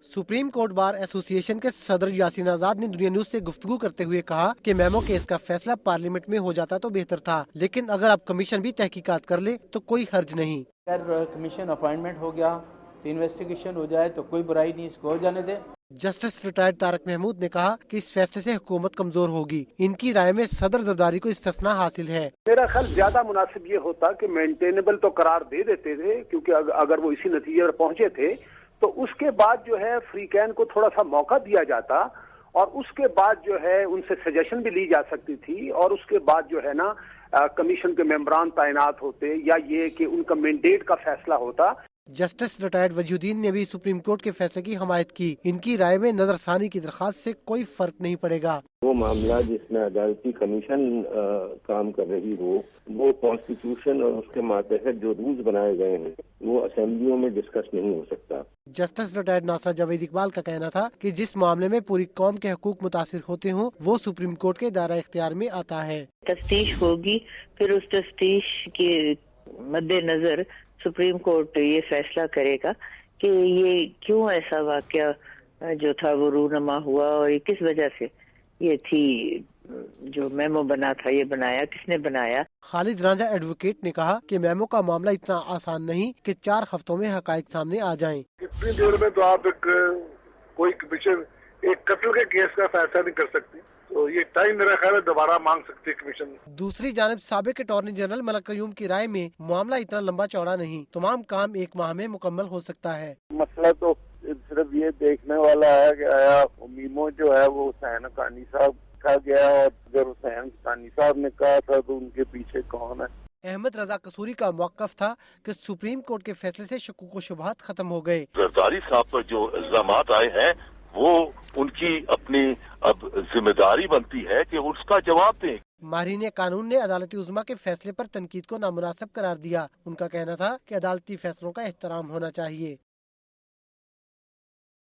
Supreme court bar association के सदर यासीन आजाद ने दुनिया न्यूज से गुफ्तगू करते हुए कहा कि मेमो केस का फैसला पार्लियामेंट में हो जाता तो बेहतर था, लेकिन अगर अब कमीशन भी तहकीकात कर ले तो कोई हर्ज नहीं। अगर कमीशन अपॉइंटमेंट हो गया तो इन्वेस्टिगेशन हो जाए तो कोई बुराई नहीं, इसको हो जाने दे। जस्टिस रिटायर्ड तारक महमूद ने कहा कि इस फैसले से हुकूमत कमजोर होगी। इनकी राय में सदर जरदारी को इस्तिस्ना हासिल है। मेरा ख्याल ज्यादा मुनासिब ये होता कि मेंटेनेबल तो करार दे देते थे, क्योंकि अगर वो इसी नतीजे पर पहुंचे थे तो उसके बाद जो है फ्री कैन को थोड़ा सा मौका दिया जाता और उसके बाद जो है उनसे सजेशन भी ली जा सकती थी और उसके बाद जो है ना कमीशन के मेंबरान तैनात होते या ये कि उनका मैंडेट का फैसला होता। जस्टिस रिटायर्ड वजूद्दीन ने भी सुप्रीम कोर्ट के फैसले की हमायत की। इनकी राय में नजरसानी की दरखास्त से कोई फर्क नहीं पड़ेगा। वो मामला जिसमें अदालती कमीशन काम कर रही हो, वो कॉन्स्टिट्यूशन और उसके मातहत जो रूल्स बनाए गए हैं वो असेंबलियों में डिस्कस नहीं हो सकता। जस्टिस रिटायर्ड नासरा जावेद इकबाल का कहना था कि जिस मामले में पूरी कौम के हकूक मुतासिर होते हों वो सुप्रीम कोर्ट के दायरा इख्तियार में आता है। तफ्तीश होगी, फिर उस तफ्तीश के मद्देनजर सुप्रीम कोर्ट ये फैसला करेगा कि ये क्यों ऐसा वाकया जो था वो रूनमा हुआ और ये किस वजह से ये थी, जो मेमो बना था ये बनाया किसने बनाया। खालिद रांझा एडवोकेट ने कहा कि मेमो का मामला इतना आसान नहीं कि 4 हफ्तों में हकायक सामने आ जाएं। इतनी देर में तो आप कोई कमीशन एक कत्ल के केस का फैसला नहीं कर सकती, तो ये टाइम मेरा ख्याल है दोबारा मांग सकती है कमीशन। दूसरी जानिब साबिक अटॉर्नी जनरल मलक कयूम की राय में मामला इतना लंबा चौड़ा नहीं, तमाम काम 1 माह में मुकम्मल हो सकता है। मसला तो सिर्फ ये देखने वाला है कि आया मीमो जो है वो हुसैन हक्कानी साहब कहा गया और अगर हुसैन हक्कानी साहब ने कहा था तो उनके पीछे कौन है। अहमद रजा कसूरी का मौक़िफ़ था कि सुप्रीम कोर्ट के फैसले से शकुक व शुबहात खत्म हो गए। जरदारी साहब पर जो इल्जामात आए हैं वो उनकी अपनी अब जिम्मेदारी बनती है कि उसका जवाब दें। माहिरीन कानून ने अदालती उज़्मा के फैसले पर तनकीद को नामुनासिब करार दिया। उनका कहना था कि अदालती फैसलों का एहतराम होना चाहिए।